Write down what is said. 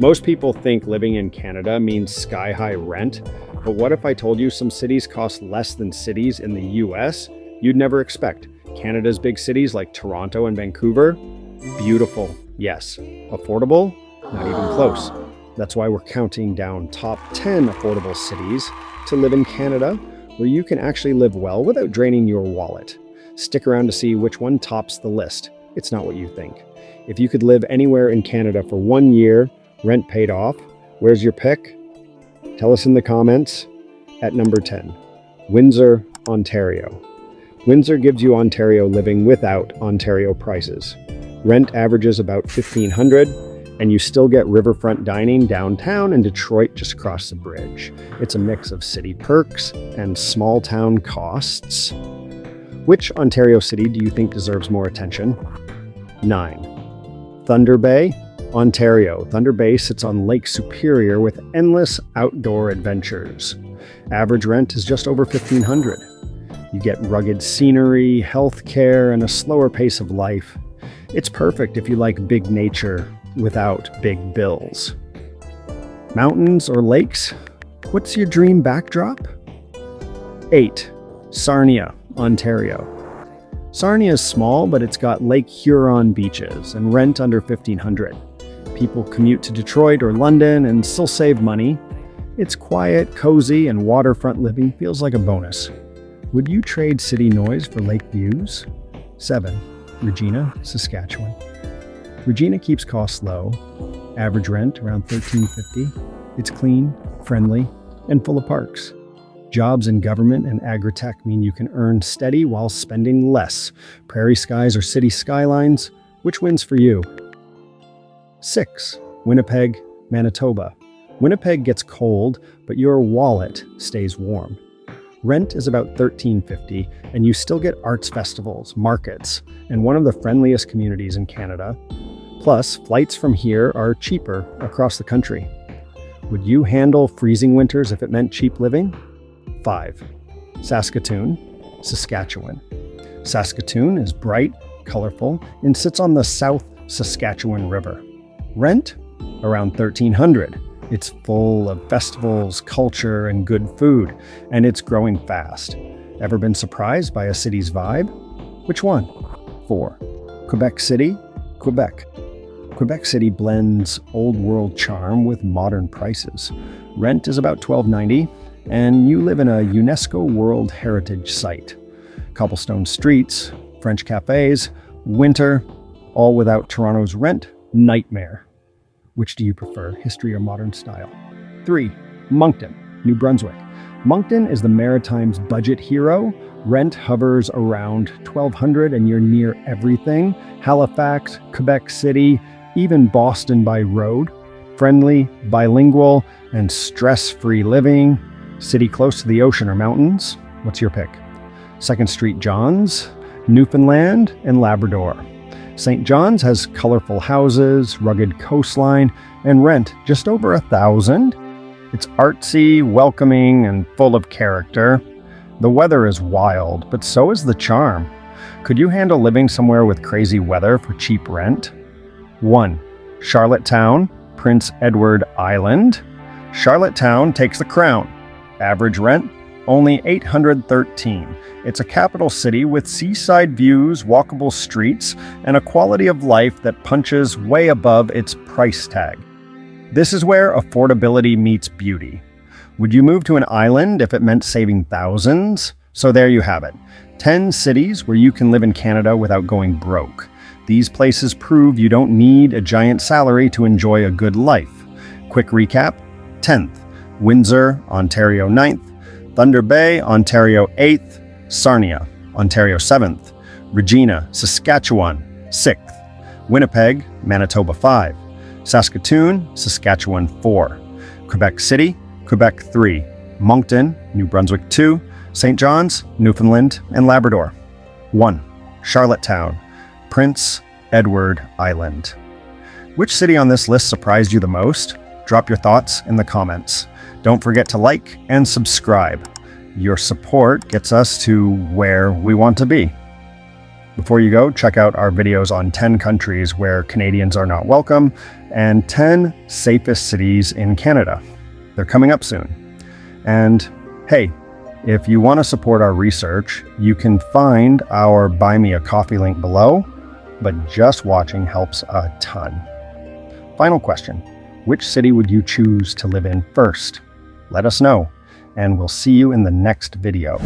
Most people think living in Canada means sky-high rent, but what if I told you some cities cost less than cities in the US you'd never expect? Canada's big cities like Toronto and Vancouver, beautiful, yes. Affordable? Not even close. That's why we're counting down top 10 affordable cities to live in Canada, where you can actually live well without draining your wallet. Stick around to see which one tops the list. It's not what you think. If you could live anywhere in Canada for 1 year, rent paid off, where's your pick? Tell us in the comments. At number 10, Windsor, Ontario. Windsor gives you Ontario living without Ontario prices. Rent averages about $1,500, and you still get riverfront dining downtown and Detroit just across the bridge. It's a mix of city perks and small town costs. Which Ontario city do you think deserves more attention? 9. Thunder Bay, Ontario. Thunder Bay sits on Lake Superior with endless outdoor adventures. Average rent is just over $1,500. You get rugged scenery, healthcare, and a slower pace of life. It's perfect if you like big nature without big bills. Mountains or lakes? What's your dream backdrop? 8. Sarnia, Ontario. Sarnia is small, but it's got Lake Huron beaches and rent under $1,500. People commute to Detroit or London and still save money. It's quiet, cozy, and waterfront living feels like a bonus. Would you trade city noise for lake views? 7. Regina, Saskatchewan. Regina keeps costs low. Average rent around $1,350. It's clean, friendly, and full of parks. Jobs in government and agri-tech mean you can earn steady while spending less. Prairie skies or city skylines? Which wins for you? 6. Winnipeg, Manitoba. Winnipeg gets cold, but your wallet stays warm. Rent is about $1,350, and you still get arts festivals, markets, and one of the friendliest communities in Canada. Plus, flights from here are cheaper across the country. Would you handle freezing winters if it meant cheap living? 5. Saskatoon, Saskatchewan. Saskatoon is bright, colorful, and sits on the South Saskatchewan River. Rent? Around $1,300. It's full of festivals, culture, and good food, and it's growing fast. Ever been surprised by a city's vibe? Which one? 4. Quebec City, Quebec. Quebec City blends old world charm with modern prices. Rent is about $1,290, and you live in a UNESCO World Heritage Site. Cobblestone streets, French cafes, winter, all without Toronto's rent nightmare. Which do you prefer, history or modern style? 3. Moncton, New Brunswick. Moncton is the Maritime's budget hero. Rent hovers around $1,200 and you're near everything. Halifax, Quebec City, even Boston by road. Friendly, bilingual, and stress-free living. City close to the ocean or mountains? What's your pick? 2nd Street Johns, Newfoundland, and Labrador. St. John's has colorful houses, rugged coastline, and rent just over $1,000. It's artsy, welcoming, and full of character. The weather is wild, but so is the charm. Could you handle living somewhere with crazy weather for cheap rent? 1. Charlottetown, Prince Edward Island. Charlottetown takes the crown. Average rent? Only $813. It's a capital city with seaside views, walkable streets, and a quality of life that punches way above its price tag. This is where affordability meets beauty. Would you move to an island if it meant saving thousands? So there you have it. 10 cities where you can live in Canada without going broke. These places prove you don't need a giant salary to enjoy a good life. Quick recap. 10th, Windsor, Ontario 9th. Thunder Bay, Ontario 8th, Sarnia, Ontario 7th, Regina, Saskatchewan 6th, Winnipeg, Manitoba 5, Saskatoon, Saskatchewan 4, Quebec City, Quebec 3, Moncton, New Brunswick 2, St. John's, Newfoundland, and Labrador. 1. Charlottetown, Prince Edward Island. Which city on this list surprised you the most? Drop your thoughts in the comments. Don't forget to like and subscribe. Your support gets us to where we want to be. Before you go, check out our videos on 10 countries where Canadians are not welcome and 10 safest cities in Canada. They're coming up soon. And hey, if you want to support our research, you can find our Buy Me a Coffee link below, but just watching helps a ton. Final question, which city would you choose to live in first? Let us know, and we'll see you in the next video.